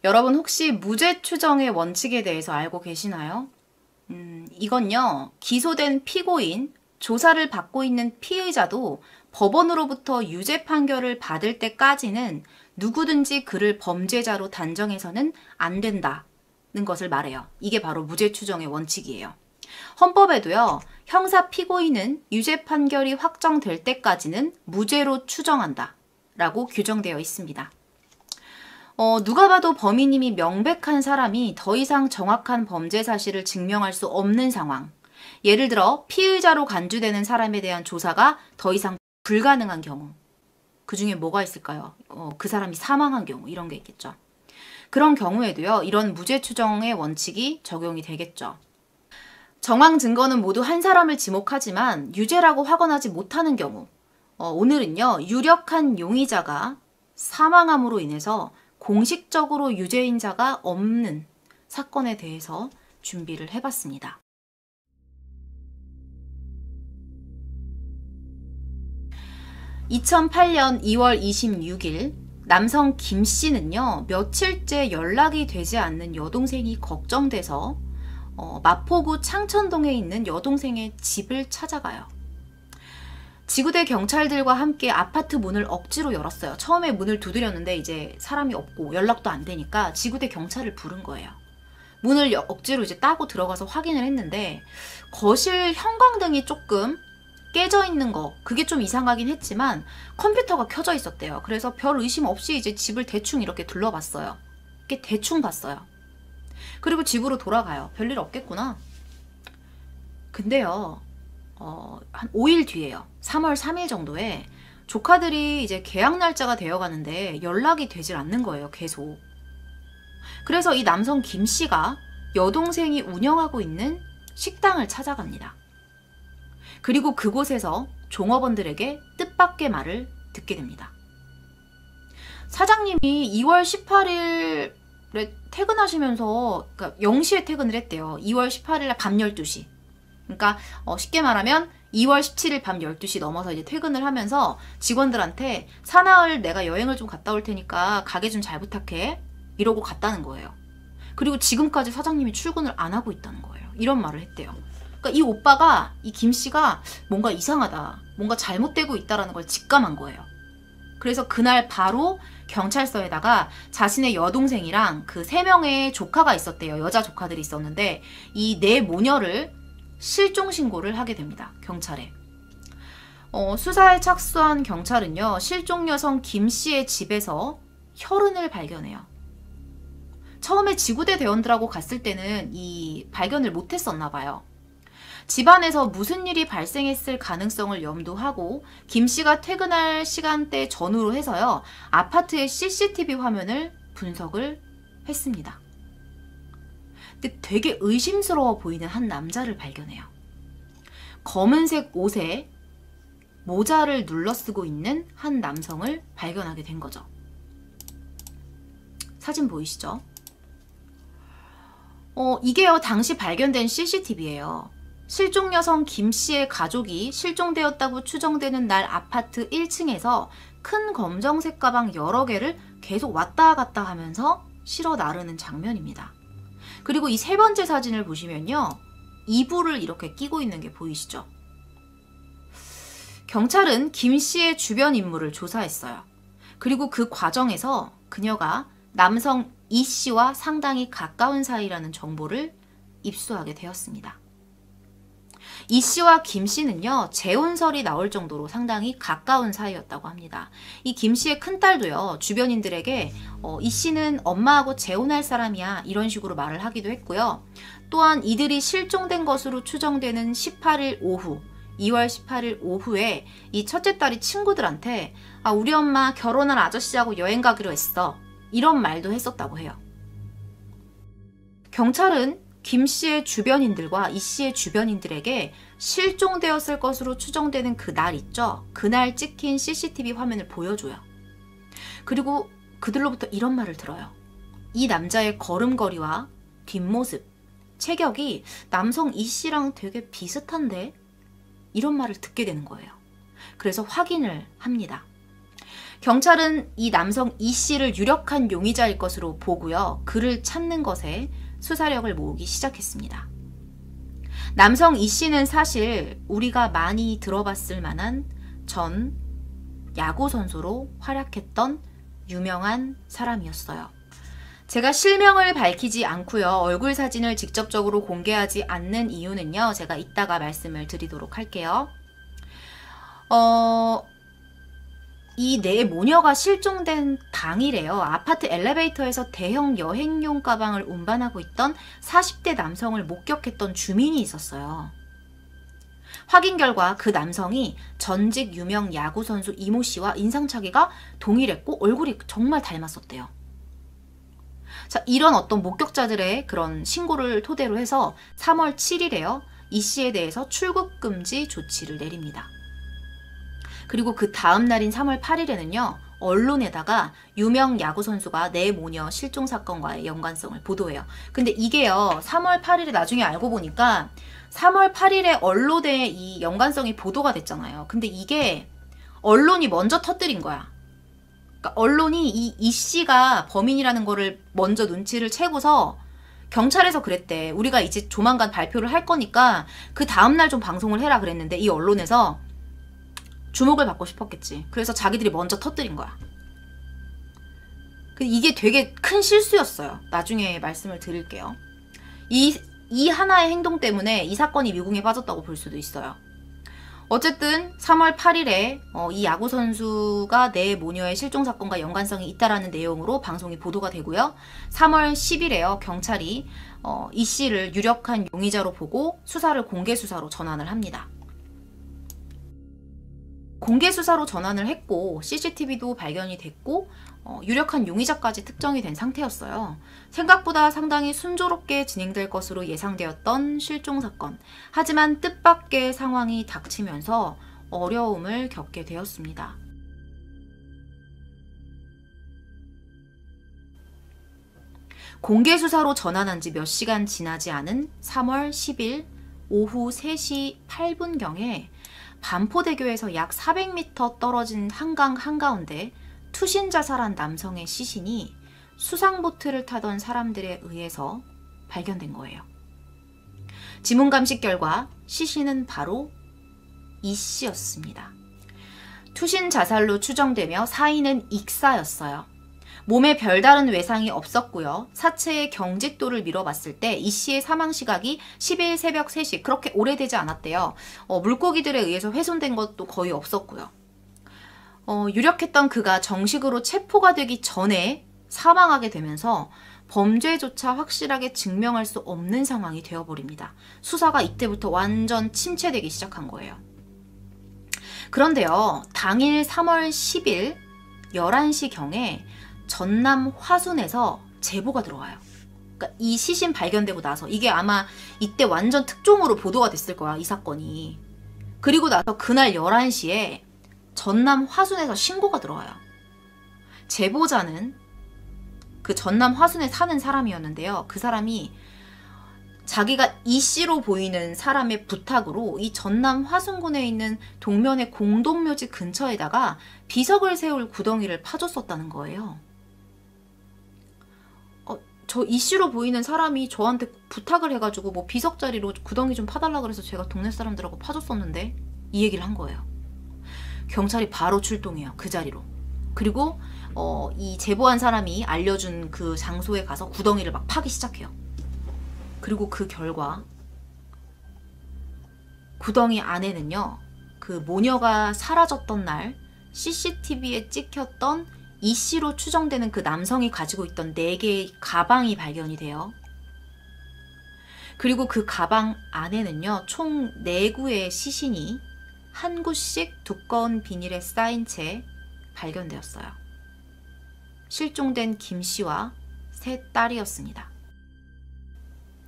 여러분 혹시 무죄 추정의 원칙에 대해서 알고 계시나요? 이건요, 기소된 피고인, 조사를 받고 있는 피의자도 법원으로부터 유죄 판결을 받을 때까지는 누구든지 그를 범죄자로 단정해서는 안 된다는 것을 말해요. 이게 바로 무죄 추정의 원칙이에요. 헌법에도요, 형사 피고인은 유죄 판결이 확정될 때까지는 무죄로 추정한다 라고 규정되어 있습니다. 누가 봐도 범인임이 명백한 사람이 더 이상 정확한 범죄 사실을 증명할 수 없는 상황. 예를 들어 피의자로 간주되는 사람에 대한 조사가 더 이상 불가능한 경우. 그 중에 뭐가 있을까요? 그 사람이 사망한 경우 이런 게 있겠죠. 그런 경우에도요, 이런 무죄 추정의 원칙이 적용이 되겠죠. 정황 증거는 모두 한 사람을 지목하지만 유죄라고 확언하지 못하는 경우. 오늘은요, 유력한 용의자가 사망함으로 인해서 공식적으로 유죄인자가 없는 사건에 대해서 준비를 해봤습니다. (2008년 2월 26일) 남성 김 씨는요, 며칠째 연락이 되지 않는 여동생이 걱정돼서 마포구 창천동에 있는 여동생의 집을 찾아가요. 지구대 경찰들과 함께 아파트 문을 억지로 열었어요. 처음에 문을 두드렸는데 이제 사람이 없고 연락도 안 되니까 지구대 경찰을 부른 거예요. 문을 억지로 이제 따고 들어가서 확인을 했는데 거실 형광등이 조금 깨져 있는 거, 그게 좀 이상하긴 했지만 컴퓨터가 켜져 있었대요. 그래서 별 의심 없이 이제 집을 대충 이렇게 둘러봤어요. 이렇게 대충 봤어요. 그리고 집으로 돌아가요. 별일 없겠구나. 근데요, 한 5일 뒤에요. 3월 3일 정도에 조카들이 이제 개학 날짜가 되어 가는데 연락이 되질 않는 거예요. 계속. 그래서 이 남성 김 씨가 여동생이 운영하고 있는 식당을 찾아갑니다. 그리고 그곳에서 종업원들에게 뜻밖의 말을 듣게 됩니다. 사장님이 2월 18일에 퇴근하시면서, 그러니까 0시에 퇴근을 했대요. 2월 18일 밤 12시. 그러니까 쉽게 말하면 2월 17일 밤 12시 넘어서 이제 퇴근을 하면서 직원들한테 사나흘 내가 여행을 좀 갔다 올 테니까 가게 좀 잘 부탁해. 이러고 갔다는 거예요. 그리고 지금까지 사장님이 출근을 안 하고 있다는 거예요. 이런 말을 했대요. 그러니까 이 오빠가, 이 김 씨가 뭔가 이상하다, 뭔가 잘못되고 있다라는 걸 직감한 거예요. 그래서 그날 바로 경찰서에다가 자신의 여동생이랑 그 3명의 조카가 있었대요. 여자 조카들이 있었는데 이 4모녀를 실종 신고를 하게 됩니다. 경찰에. 수사에 착수한 경찰은요, 실종 여성 김 씨의 집에서 혈흔을 발견해요. 처음에 지구대 대원들하고 갔을 때는 이 발견을 못했었나 봐요. 집안에서 무슨 일이 발생했을 가능성을 염두하고 김 씨가 퇴근할 시간대 전후로 해서요, 아파트의 CCTV 화면을 분석을 했습니다. 근데 되게 의심스러워 보이는 한 남자를 발견해요. 검은색 옷에 모자를 눌러쓰고 있는 한 남성을 발견하게 된 거죠. 사진 보이시죠? 이게요, 당시 발견된 CCTV예요. 실종 여성 김 씨의 가족이 실종되었다고 추정되는 날 아파트 1층에서 큰 검정색 가방 여러 개를 계속 왔다 갔다 하면서 실어 나르는 장면입니다. 그리고 이 3번째 사진을 보시면요, 이불을 이렇게 끼고 있는 게 보이시죠? 경찰은 김 씨의 주변 인물을 조사했어요. 그리고 그 과정에서 그녀가 남성 이 씨와 상당히 가까운 사이라는 정보를 입수하게 되었습니다. 이 씨와 김 씨는요, 재혼설이 나올 정도로 상당히 가까운 사이였다고 합니다. 이 김 씨의 큰딸도요, 주변인들에게 이 씨는 엄마하고 재혼할 사람이야, 이런 식으로 말을 하기도 했고요. 또한 이들이 실종된 것으로 추정되는 18일 오후, 2월 18일 오후에 이 첫째 딸이 친구들한테 우리 엄마 결혼한 아저씨하고 여행 가기로 했어, 이런 말도 했었다고 해요. 경찰은 김 씨의 주변인들과 이 씨의 주변인들에게 실종되었을 것으로 추정되는 그 날 있죠? 그날 찍힌 CCTV 화면을 보여줘요. 그리고 그들로부터 이런 말을 들어요. 이 남자의 걸음걸이와 뒷모습, 체격이 남성 이 씨랑 되게 비슷한데? 이런 말을 듣게 되는 거예요. 그래서 확인을 합니다. 경찰은 이 남성 이 씨를 유력한 용의자일 것으로 보고요. 그를 찾는 것에 수사력을 모으기 시작했습니다. 남성 이 씨는 사실 우리가 많이 들어봤을 만한 전 야구 선수로 활약했던 유명한 사람이었어요. 제가 실명을 밝히지 않고요. 얼굴 사진을 직접적으로 공개하지 않는 이유는요. 제가 이따가 말씀을 드리도록 할게요. 이 네 모녀가 실종된 당일에요. 아파트 엘리베이터에서 대형 여행용 가방을 운반하고 있던 40대 남성을 목격했던 주민이 있었어요. 확인 결과 그 남성이 전직 유명 야구선수 이모 씨와 인상차기가 동일했고 얼굴이 정말 닮았었대요. 자, 이런 어떤 목격자들의 그런 신고를 토대로 해서 3월 7일에요. 이 씨에 대해서 출국 금지 조치를 내립니다. 그리고 그 다음 날인 3월 8일에는요. 언론에다가 유명 야구선수가 네 모녀 실종 사건과의 연관성을 보도해요. 근데 이게요. 3월 8일에 나중에 알고 보니까 3월 8일에 언론에 이 연관성이 보도가 됐잖아요. 근데 이게 언론이 먼저 터뜨린 거야. 그러니까 언론이 이 씨가 범인이라는 거를 먼저 눈치를 채고서 경찰에서 그랬대. 우리가 이제 조만간 발표를 할 거니까 그 다음날 좀 방송을 해라 그랬는데 이 언론에서 주목을 받고 싶었겠지. 그래서 자기들이 먼저 터뜨린 거야. 이게 되게 큰 실수였어요. 나중에 말씀을 드릴게요. 이 하나의 행동 때문에 이 사건이 미궁에 빠졌다고 볼 수도 있어요. 어쨌든 3월 8일에 이 야구선수가 네 모녀의 실종 사건과 연관성이 있다라는 내용으로 방송이 보도가 되고요. 3월 10일에요. 경찰이 이 씨를 유력한 용의자로 보고 수사를 공개 수사로 전환을 합니다. 공개 수사로 전환을 했고 CCTV도 발견이 됐고 유력한 용의자까지 특정이 된 상태였어요. 생각보다 상당히 순조롭게 진행될 것으로 예상되었던 실종 사건. 하지만 뜻밖의 상황이 닥치면서 어려움을 겪게 되었습니다. 공개 수사로 전환한 지 몇 시간 지나지 않은 3월 10일 오후 3시 8분경에 반포대교에서 약 400m 떨어진 한강 한가운데 투신 자살한 남성의 시신이 수상보트를 타던 사람들에 의해서 발견된 거예요. 지문 감식 결과 시신은 바로 이 씨였습니다. 투신 자살로 추정되며 사인은 익사였어요. 몸에 별다른 외상이 없었고요. 사체의 경직도를 미뤄봤을 때 이 씨의 사망 시각이 10일 새벽 3시, 그렇게 오래되지 않았대요. 물고기들에 의해서 훼손된 것도 거의 없었고요. 유력했던 그가 정식으로 체포가 되기 전에 사망하게 되면서 범죄조차 확실하게 증명할 수 없는 상황이 되어버립니다. 수사가 이때부터 완전 침체되기 시작한 거예요. 그런데요, 당일 3월 10일 11시경에 전남 화순에서 제보가 들어와요. 그러니까 이 시신 발견되고 나서 이게 아마 이때 완전 특종으로 보도가 됐을 거야, 이 사건이. 그리고 나서 그날 11시에 전남 화순에서 신고가 들어와요. 제보자는 그 전남 화순에 사는 사람이었는데요. 그 사람이 자기가 이 씨로 보이는 사람의 부탁으로 이 전남 화순군에 있는 동면의 공동묘지 근처에다가 비석을 세울 구덩이를 파줬었다는 거예요. 저 이 씨로 보이는 사람이 저한테 부탁을 해가지고 뭐 비석 자리로 구덩이 좀 파달라 그래서 제가 동네 사람들하고 파줬었는데 이 얘기를 한 거예요. 경찰이 바로 출동해요. 그 자리로. 그리고 이 제보한 사람이 알려준 그 장소에 가서 구덩이를 막 파기 시작해요. 그리고 그 결과 구덩이 안에는요, 그 모녀가 사라졌던 날 CCTV에 찍혔던 이 씨로 추정되는 그 남성이 가지고 있던 4개의 가방이 발견이 돼요. 그리고 그 가방 안에는요, 총 4구의 시신이 한 구씩 두꺼운 비닐에 쌓인 채 발견되었어요. 실종된 김 씨와 3 딸이었습니다.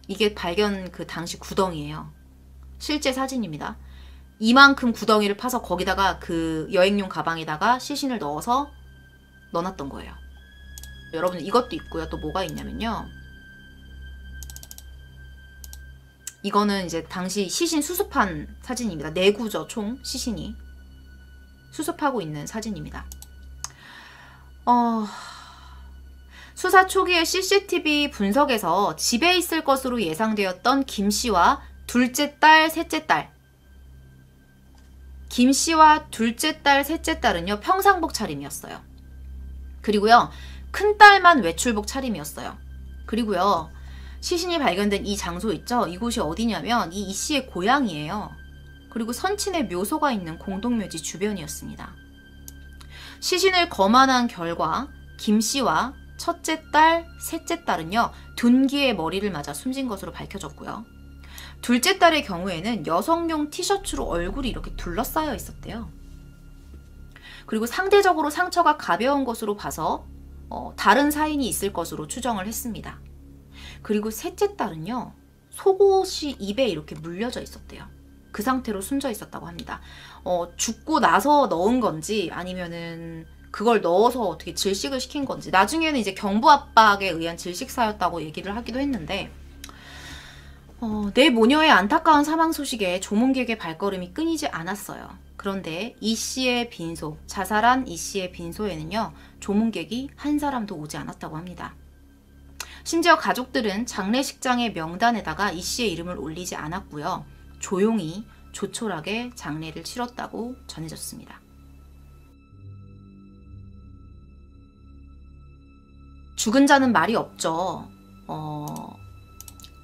이게 발견 그 당시 구덩이에요. 실제 사진입니다. 이만큼 구덩이를 파서 거기다가 그 여행용 가방에다가 시신을 넣어놨던 거예요. 여러분, 이것도 있고요. 또 뭐가 있냐면요, 이거는 이제 당시 시신 수습한 사진입니다. 4구죠, 총 시신이 수습하고 있는 사진입니다. 어... 수사 초기의 CCTV 분석에서 집에 있을 것으로 예상되었던 김 씨와 둘째 딸, 셋째 딸. 김 씨와 둘째 딸, 셋째 딸은요, 평상복 차림이었어요. 그리고요, 큰 딸만 외출복 차림이었어요. 그리고요, 시신이 발견된 이 장소 있죠? 이곳이 어디냐면 이 씨의 고향이에요. 그리고 선친의 묘소가 있는 공동묘지 주변이었습니다. 시신을 검안한 결과 김 씨와 첫째 딸, 셋째 딸은요, 둔기에 머리를 맞아 숨진 것으로 밝혀졌고요. 둘째 딸의 경우에는 여성용 티셔츠로 얼굴이 이렇게 둘러싸여 있었대요. 그리고 상대적으로 상처가 가벼운 것으로 봐서 다른 사인이 있을 것으로 추정을 했습니다. 그리고 셋째 딸은요, 속옷이 입에 이렇게 물려져 있었대요. 그 상태로 숨져 있었다고 합니다. 죽고 나서 넣은 건지 아니면은 그걸 넣어서 어떻게 질식을 시킨 건지, 나중에는 이제 경부 압박에 의한 질식사였다고 얘기를 하기도 했는데, 내 모녀의 안타까운 사망 소식에 조문객의 발걸음이 끊이지 않았어요. 그런데 이 씨의 빈소, 자살한 이 씨의 빈소에는요, 조문객이 한 사람도 오지 않았다고 합니다. 심지어 가족들은 장례식장의 명단에다가 이 씨의 이름을 올리지 않았고요. 조용히 조촐하게 장례를 치렀다고 전해졌습니다. 죽은 자는 말이 없죠.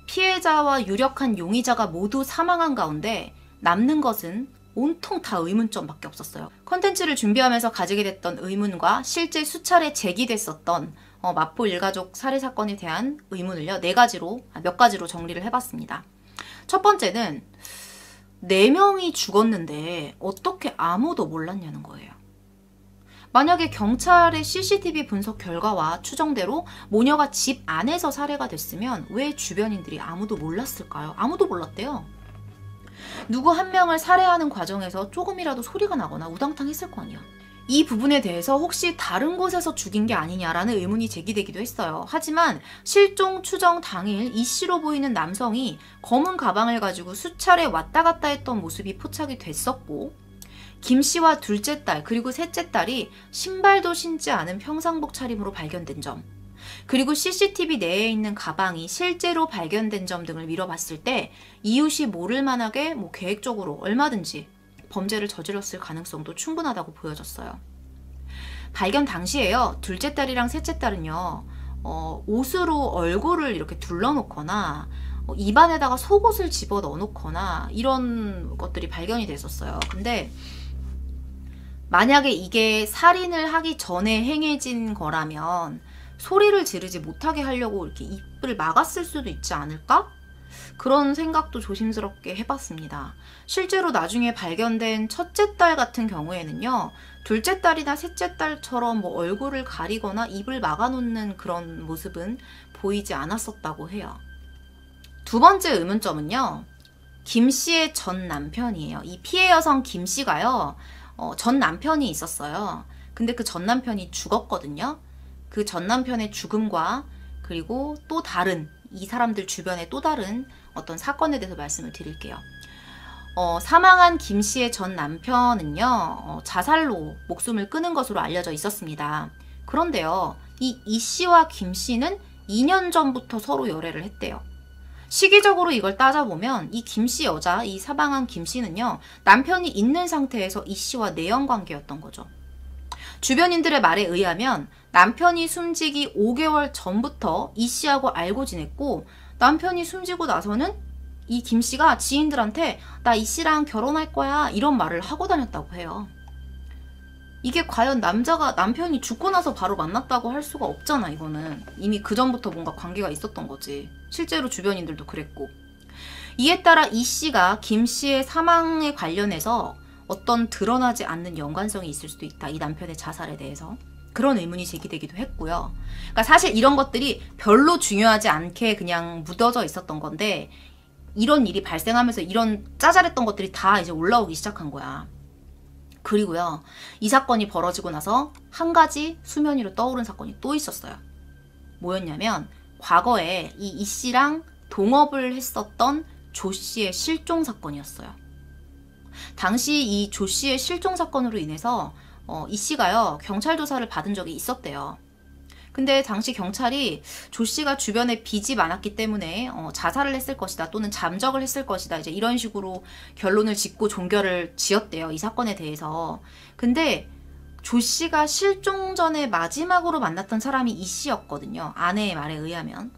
피해자와 유력한 용의자가 모두 사망한 가운데 남는 것은 온통 다 의문점밖에 없었어요. 컨텐츠를 준비하면서 가지게 됐던 의문과 실제 수차례 제기됐었던 마포 일가족 살해 사건에 대한 의문을요, 몇 가지로 정리를 해봤습니다. 첫 번째는 4명이 죽었는데 어떻게 아무도 몰랐냐는 거예요. 만약에 경찰의 CCTV 분석 결과와 추정대로 모녀가 집 안에서 살해가 됐으면 왜 주변인들이 아무도 몰랐을까요? 아무도 몰랐대요. 누구 한 명을 살해하는 과정에서 조금이라도 소리가 나거나 우당탕했을 거 아니야. 이 부분에 대해서 혹시 다른 곳에서 죽인 게 아니냐라는 의문이 제기되기도 했어요. 하지만 실종 추정 당일 이 씨로 보이는 남성이 검은 가방을 가지고 수차례 왔다 갔다 했던 모습이 포착이 됐었고, 김 씨와 둘째 딸 그리고 셋째 딸이 신발도 신지 않은 평상복 차림으로 발견된 점, 그리고 CCTV 내에 있는 가방이 실제로 발견된 점 등을 미뤄봤을 때 이웃이 모를 만하게 계획적으로 얼마든지 범죄를 저질렀을 가능성도 충분하다고 보여졌어요. 발견 당시에요, 둘째 딸이랑 셋째 딸은요, 옷으로 얼굴을 이렇게 둘러놓거나 입안에다가 속옷을 집어 넣어놓거나 이런 것들이 발견이 됐었어요. 근데 만약에 이게 살인을 하기 전에 행해진 거라면 소리를 지르지 못하게 하려고 이렇게 입을 막았을 수도 있지 않을까? 그런 생각도 조심스럽게 해봤습니다. 실제로 나중에 발견된 첫째 딸 같은 경우에는요, 둘째 딸이나 셋째 딸처럼 얼굴을 가리거나 입을 막아놓는 그런 모습은 보이지 않았었다고 해요. 두 번째 의문점은요, 김 씨의 전 남편이에요. 이 피해 여성 김 씨가요, 전 남편이 있었어요. 근데 그 전 남편이 죽었거든요. 그 전 남편의 죽음과 그리고 또 다른, 이 사람들 주변의 또 다른 어떤 사건에 대해서 말씀을 드릴게요. 사망한 김 씨의 전 남편은요, 자살로 목숨을 끊은 것으로 알려져 있었습니다. 그런데요, 이 씨와 김 씨는 2년 전부터 서로 열애를 했대요. 시기적으로 이걸 따져보면 이 김 씨 여자, 이 사망한 김 씨는요, 남편이 있는 상태에서 이 씨와 내연 관계였던 거죠. 주변인들의 말에 의하면 남편이 숨지기 5개월 전부터 이 씨하고 알고 지냈고, 남편이 숨지고 나서는 이 김 씨가 지인들한테 나 이 씨랑 결혼할 거야 이런 말을 하고 다녔다고 해요. 이게 과연 남편이 죽고 나서 바로 만났다고 할 수가 없잖아. 이거는 이미 그 전부터 뭔가 관계가 있었던 거지. 실제로 주변인들도 그랬고. 이에 따라 이 씨가 김 씨의 사망에 관련해서 어떤 드러나지 않는 연관성이 있을 수도 있다, 이 남편의 자살에 대해서. 그런 의문이 제기되기도 했고요. 그러니까 사실 이런 것들이 별로 중요하지 않게 그냥 묻어져 있었던 건데, 이런 일이 발생하면서 이런 짜잘했던 것들이 다 이제 올라오기 시작한 거야. 그리고요, 이 사건이 벌어지고 나서 한 가지 수면 위로 떠오른 사건이 또 있었어요. 뭐였냐면, 과거에 이 씨랑 동업을 했었던 조 씨의 실종 사건이었어요. 당시 이 조 씨의 실종 사건으로 인해서 이 씨가요, 경찰 조사를 받은 적이 있었대요. 근데 당시 경찰이 조 씨가 주변에 빚이 많았기 때문에 자살을 했을 것이다, 또는 잠적을 했을 것이다, 이제 이런 식으로 결론을 짓고 종결을 지었대요, 이 사건에 대해서. 근데 조 씨가 실종 전에 마지막으로 만났던 사람이 이 씨였거든요, 아내의 말에 의하면.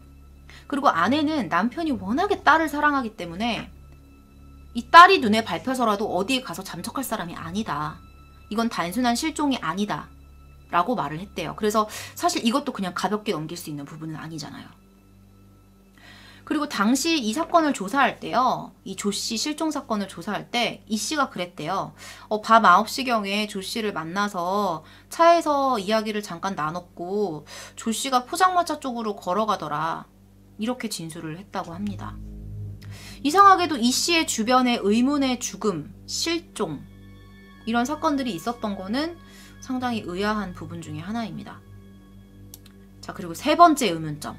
그리고 아내는 남편이 워낙에 딸을 사랑하기 때문에 이 딸이 눈에 밟혀서라도 어디에 가서 잠적할 사람이 아니다, 이건 단순한 실종이 아니다 라고 말을 했대요. 그래서 사실 이것도 그냥 가볍게 넘길 수 있는 부분은 아니잖아요. 그리고 당시 이 사건을 조사할 때요, 이 조 씨 실종 사건을 조사할 때 이 씨가 그랬대요. 밤 9시경에 조 씨를 만나서 차에서 이야기를 잠깐 나눴고 조 씨가 포장마차 쪽으로 걸어가더라, 이렇게 진술을 했다고 합니다. 이상하게도 이 씨의 주변에 의문의 죽음, 실종 이런 사건들이 있었던 거는 상당히 의아한 부분 중에 하나입니다. 자, 그리고 세 번째 의문점.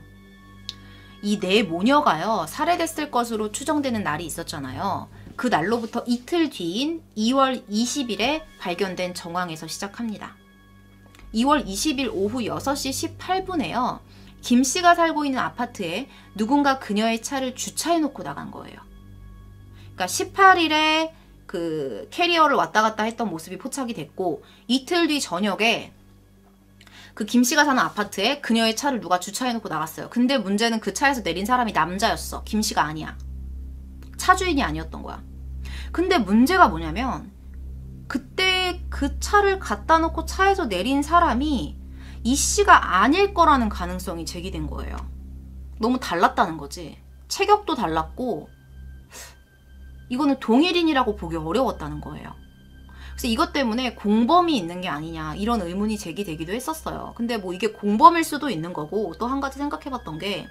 이 네 모녀가요, 살해됐을 것으로 추정되는 날이 있었잖아요. 그 날로부터 이틀 뒤인 2월 20일에 발견된 정황에서 시작합니다. 2월 20일 오후 6시 18분에요. 김 씨가 살고 있는 아파트에 누군가 그녀의 차를 주차해놓고 나간 거예요. 그러니까 18일에 그 캐리어를 왔다 갔다 했던 모습이 포착이 됐고, 이틀 뒤 저녁에 그 김 씨가 사는 아파트에 그녀의 차를 누가 주차해놓고 나갔어요. 근데 문제는 그 차에서 내린 사람이 남자였어. 김 씨가 아니야. 차 주인이 아니었던 거야. 근데 문제가 뭐냐면 그때 그 차를 갖다 놓고 차에서 내린 사람이 이 씨가 아닐 거라는 가능성이 제기된 거예요. 너무 달랐다는 거지. 체격도 달랐고 이거는 동일인이라고 보기 어려웠다는 거예요. 그래서 이것 때문에 공범이 있는 게 아니냐, 이런 의문이 제기되기도 했었어요. 근데 뭐 이게 공범일 수도 있는 거고, 또 한 가지 생각해봤던 게,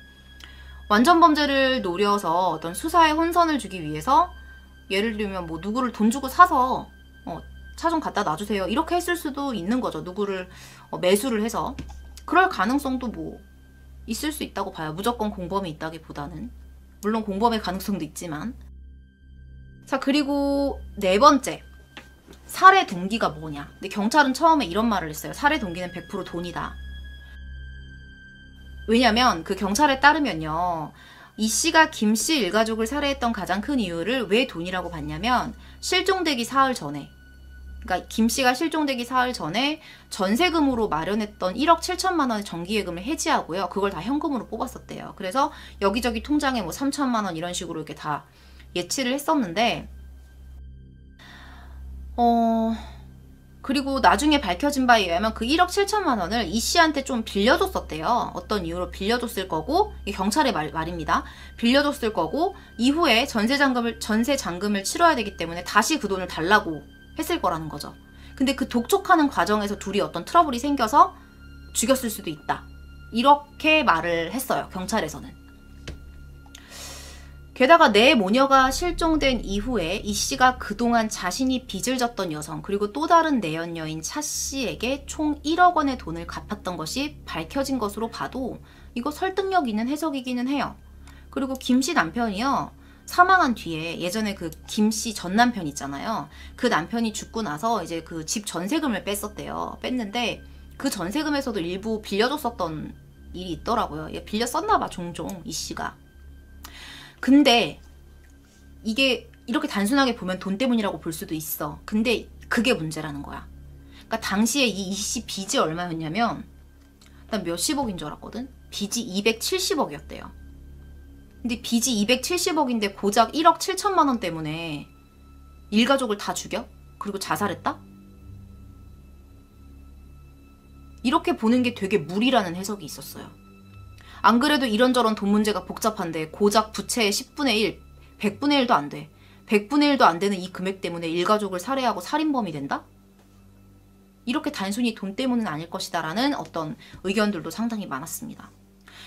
완전 범죄를 노려서 어떤 수사에 혼선을 주기 위해서 예를 들면 뭐 누구를 돈 주고 사서 차 좀 갖다 놔주세요, 이렇게 했을 수도 있는 거죠. 누구를 매수를 해서. 그럴 가능성도 뭐 있을 수 있다고 봐요. 무조건 공범이 있다기보다는. 물론 공범의 가능성도 있지만. 자, 그리고 네 번째, 살해 동기가 뭐냐. 근데 경찰은 처음에 이런 말을 했어요. 살해 동기는 100% 돈이다. 왜냐면 그 경찰에 따르면요, 이 씨가 김 씨 일가족을 살해했던 가장 큰 이유를 왜 돈이라고 봤냐면, 실종되기 사흘 전에, 그러니까 김 씨가 실종되기 사흘 전에 전세금으로 마련했던 1억 7천만 원의 정기예금을 해지하고요, 그걸 다 현금으로 뽑았었대요. 그래서 여기저기 통장에 뭐 3천만 원 이런 식으로 이렇게 다 예치를 했었는데, 그리고 나중에 밝혀진 바에 의하면 그 1억 7천만 원을 이 씨한테 좀 빌려줬었대요. 어떤 이유로 빌려줬을 거고, 이게 경찰의 말입니다. 빌려줬을 거고, 이후에 전세 잔금을 치러야 되기 때문에 다시 그 돈을 달라고 했을 거라는 거죠. 근데 그 독촉하는 과정에서 둘이 어떤 트러블이 생겨서 죽였을 수도 있다, 이렇게 말을 했어요, 경찰에서는. 게다가 네 모녀가 실종된 이후에 이 씨가 그동안 자신이 빚을 졌던 여성, 그리고 또 다른 내연녀인 차 씨에게 총 1억 원의 돈을 갚았던 것이 밝혀진 것으로 봐도 이거 설득력 있는 해석이기는 해요. 그리고 김 씨 남편이요, 사망한 뒤에 예전에 그 김 씨 전 남편 있잖아요. 그 남편이 죽고 나서 이제 그 집 전세금을 뺐었대요. 뺐는데 그 전세금에서도 일부 빌려줬었던 일이 있더라고요. 빌려 썼나봐, 종종 이 씨가. 근데 이게 이렇게 단순하게 보면 돈 때문이라고 볼 수도 있어. 근데 그게 문제라는 거야. 그러니까 당시에 이 씨 빚이 얼마였냐면, 난 몇십억인 줄 알았거든? 빚이 270억이었대요. 근데 빚이 270억인데 고작 1억 7천만 원 때문에 일가족을 다 죽여? 그리고 자살했다? 이렇게 보는 게 되게 무리라는 해석이 있었어요. 안 그래도 이런저런 돈 문제가 복잡한데 고작 부채의 10분의 1, 100분의 1도 안 돼. 100분의 1도 안 되는 이 금액 때문에 일가족을 살해하고 살인범이 된다? 이렇게 단순히 돈 때문은 아닐 것이다 라는 어떤 의견들도 상당히 많았습니다.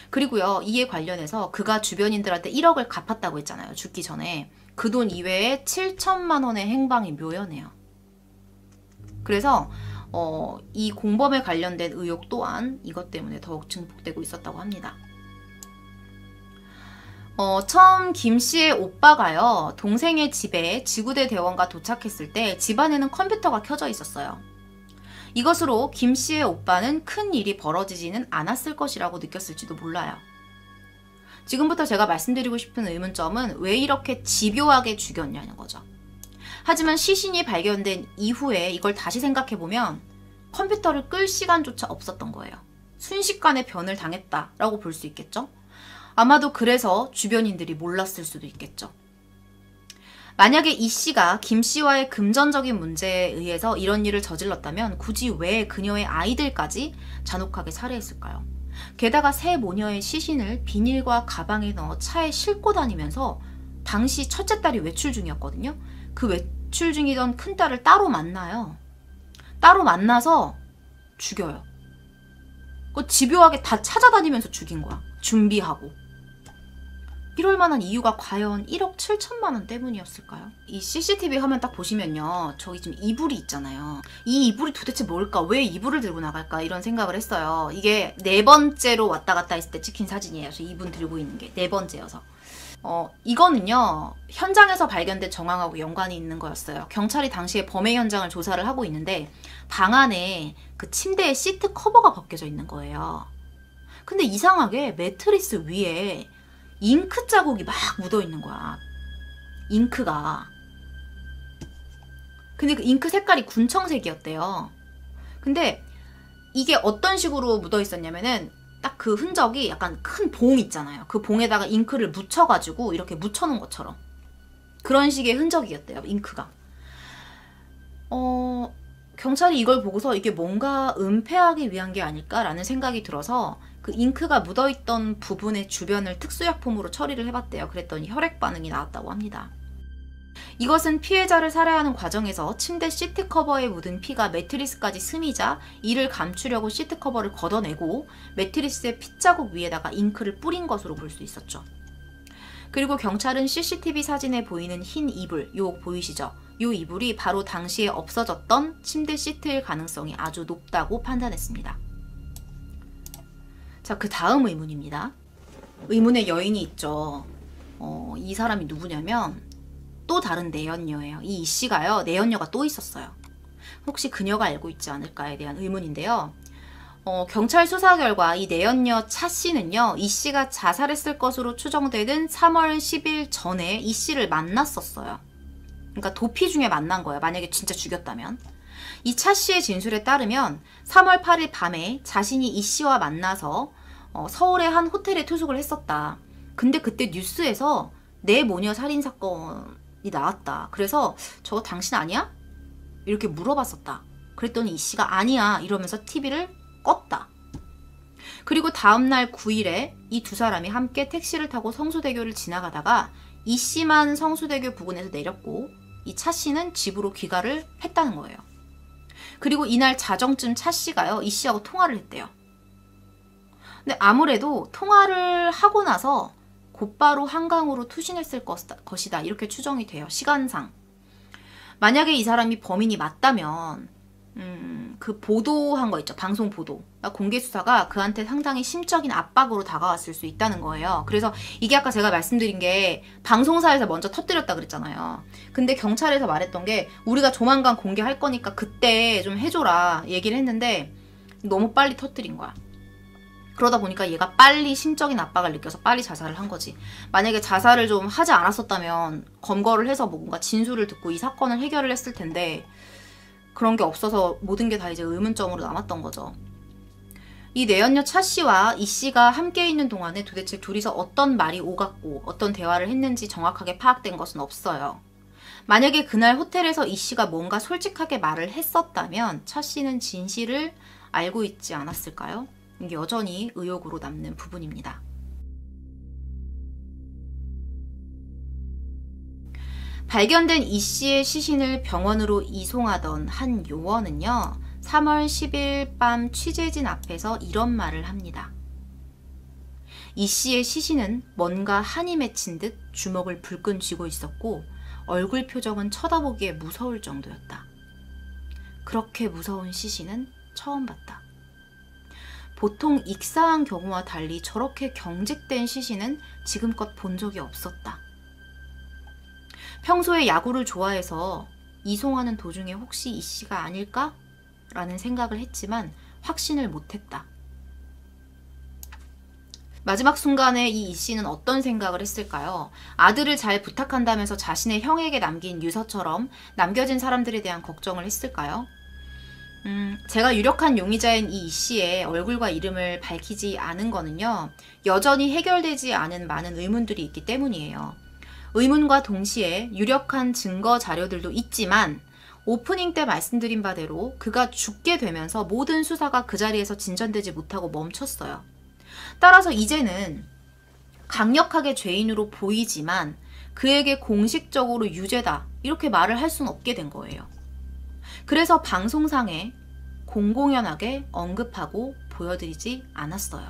그리고요, 이에 관련해서 그가 주변인들한테 1억을 갚았다고 했잖아요, 죽기 전에. 그 돈 이외에 7천만 원의 행방이 묘연해요. 그래서 이 공범에 관련된 의혹 또한 이것 때문에 더욱 증폭되고 있었다고 합니다. 처음 김 씨의 오빠가요, 동생의 집에 지구대 대원과 도착했을 때 집안에는 컴퓨터가 켜져 있었어요. 이것으로 김 씨의 오빠는 큰 일이 벌어지지는 않았을 것이라고 느꼈을지도 몰라요. 지금부터 제가 말씀드리고 싶은 의문점은 왜 이렇게 집요하게 죽였냐는 거죠. 하지만 시신이 발견된 이후에 이걸 다시 생각해보면 컴퓨터를 끌 시간조차 없었던 거예요. 순식간에 변을 당했다라고 볼 수 있겠죠? 아마도 그래서 주변인들이 몰랐을 수도 있겠죠. 만약에 이 씨가 김 씨와의 금전적인 문제에 의해서 이런 일을 저질렀다면 굳이 왜 그녀의 아이들까지 잔혹하게 살해했을까요? 게다가 새 모녀의 시신을 비닐과 가방에 넣어 차에 싣고 다니면서 당시 첫째 딸이 외출 중이었거든요. 그 외출 중이던 큰딸을 따로 만나요. 따로 만나서 죽여요. 집요하게 다 찾아다니면서 죽인 거야. 준비하고. 이럴 만한 이유가 과연 1억 7천만 원 때문이었을까요? 이 CCTV 화면 딱 보시면요. 저기 지금 이불이 있잖아요. 이 이불이 도대체 뭘까? 왜 이불을 들고 나갈까? 이런 생각을 했어요. 이게 4번째로 왔다 갔다 했을 때 찍힌 사진이에요. 저 이분 들고 있는 게 4번째여서. 이거는요. 현장에서 발견된 정황하고 연관이 있는 거였어요. 경찰이 당시에 범행 현장을 조사를 하고 있는데 방 안에 그 침대에 시트 커버가 벗겨져 있는 거예요. 근데 이상하게 매트리스 위에 잉크 자국이 막 묻어 있는 거야. 잉크가. 근데 그 잉크 색깔이 군청색이었대요. 근데 이게 어떤 식으로 묻어 있었냐면은 딱 그 흔적이 약간 큰 봉 있잖아요. 그 봉에다가 잉크를 묻혀가지고 이렇게 묻혀놓은 것처럼 그런 식의 흔적이었대요. 잉크가. 경찰이 이걸 보고서 이게 뭔가 은폐하기 위한 게 아닐까라는 생각이 들어서 그 잉크가 묻어있던 부분의 주변을 특수약품으로 처리를 해봤대요. 그랬더니 혈액 반응이 나왔다고 합니다. 이것은 피해자를 살해하는 과정에서 침대 시트 커버에 묻은 피가 매트리스까지 스미자 이를 감추려고 시트 커버를 걷어내고 매트리스의 핏자국 위에다가 잉크를 뿌린 것으로 볼 수 있었죠. 그리고 경찰은 CCTV 사진에 보이는 흰 이불, 요 보이시죠? 요 이불이 바로 당시에 없어졌던 침대 시트일 가능성이 아주 높다고 판단했습니다. 자, 그 다음 의문입니다. 의문의 여인이 있죠. 이 사람이 누구냐면 또 다른 내연녀예요. 이 씨가요. 내연녀가 또 있었어요. 혹시 그녀가 알고 있지 않을까에 대한 의문인데요. 경찰 수사 결과 이 내연녀 차 씨는요. 이 씨가 자살했을 것으로 추정되는 3월 10일 전에 이 씨를 만났었어요. 그러니까 도피 중에 만난 거예요. 만약에 진짜 죽였다면. 이 차 씨의 진술에 따르면 3월 8일 밤에 자신이 이 씨와 만나서 서울의 한 호텔에 투숙을 했었다. 근데 그때 뉴스에서 내 모녀 살인 사건이 나왔다. 그래서 저거 당신 아니야? 이렇게 물어봤었다. 그랬더니 이 씨가 아니야 이러면서 TV를 껐다. 그리고 다음날 9일에 이 두 사람이 함께 택시를 타고 성수대교를 지나가다가 이 씨만 성수대교 부근에서 내렸고 이 차 씨는 집으로 귀가를 했다는 거예요. 그리고 이날 자정쯤 차 씨가요. 이 씨하고 통화를 했대요. 근데 아무래도 통화를 하고 나서 곧바로 한강으로 투신했을 것이다. 이렇게 추정이 돼요. 시간상. 만약에 이 사람이 범인이 맞다면 그 보도한 거 있죠. 방송 보도. 공개 수사가 그한테 상당히 심적인 압박으로 다가왔을 수 있다는 거예요. 그래서 이게 아까 제가 말씀드린 게 방송사에서 먼저 터뜨렸다 그랬잖아요. 근데 경찰에서 말했던 게 우리가 조만간 공개할 거니까 그때 좀 해줘라 얘기를 했는데 너무 빨리 터뜨린 거야. 그러다 보니까 얘가 빨리 심적인 압박을 느껴서 빨리 자살을 한 거지. 만약에 자살을 좀 하지 않았었다면 검거를 해서 뭔가 진술을 듣고 이 사건을 해결을 했을 텐데 그런 게 없어서 모든 게 다 이제 의문점으로 남았던 거죠. 이 내연녀 차 씨와 이 씨가 함께 있는 동안에 도대체 둘이서 어떤 말이 오갔고 어떤 대화를 했는지 정확하게 파악된 것은 없어요. 만약에 그날 호텔에서 이 씨가 뭔가 솔직하게 말을 했었다면 차 씨는 진실을 알고 있지 않았을까요? 이게 여전히 의혹으로 남는 부분입니다. 발견된 이 씨의 시신을 병원으로 이송하던 한 요원은요. 3월 10일 밤 취재진 앞에서 이런 말을 합니다. 이 씨의 시신은 뭔가 한이 맺힌 듯 주먹을 불끈 쥐고 있었고 얼굴 표정은 쳐다보기에 무서울 정도였다. 그렇게 무서운 시신은 처음 봤다. 보통 익사한 경우와 달리 저렇게 경직된 시신은 지금껏 본 적이 없었다. 평소에 야구를 좋아해서 이송하는 도중에 혹시 이 씨가 아닐까? 라는 생각을 했지만 확신을 못했다. 마지막 순간에 이 씨는 어떤 생각을 했을까요? 아들을 잘 부탁한다면서 자신의 형에게 남긴 유서처럼 남겨진 사람들에 대한 걱정을 했을까요? 제가 유력한 용의자인 이 씨의 얼굴과 이름을 밝히지 않은 거는요, 여전히 해결되지 않은 많은 의문들이 있기 때문이에요. 의문과 동시에 유력한 증거 자료들도 있지만 오프닝 때 말씀드린 바대로 그가 죽게 되면서 모든 수사가 그 자리에서 진전되지 못하고 멈췄어요. 따라서 이제는 강력하게 죄인으로 보이지만 그에게 공식적으로 유죄다 이렇게 말을 할 수는 없게 된 거예요. 그래서 방송상에 공공연하게 언급하고 보여드리지 않았어요.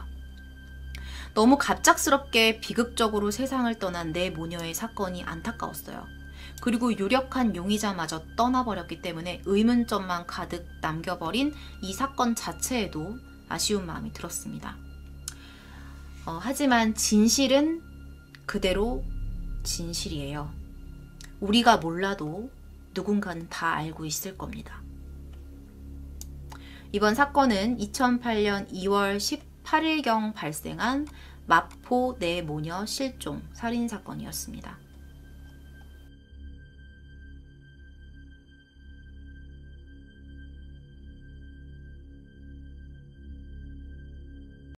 너무 갑작스럽게 비극적으로 세상을 떠난 내 모녀의 사건이 안타까웠어요. 그리고 유력한 용의자마저 떠나버렸기 때문에 의문점만 가득 남겨버린 이 사건 자체에도 아쉬운 마음이 들었습니다. 하지만 진실은 그대로 진실이에요. 우리가 몰라도 누군가는 다 알고 있을 겁니다. 이번 사건은 2008년 2월 18일경 발생한 마포 내 모녀 실종 살인사건이었습니다.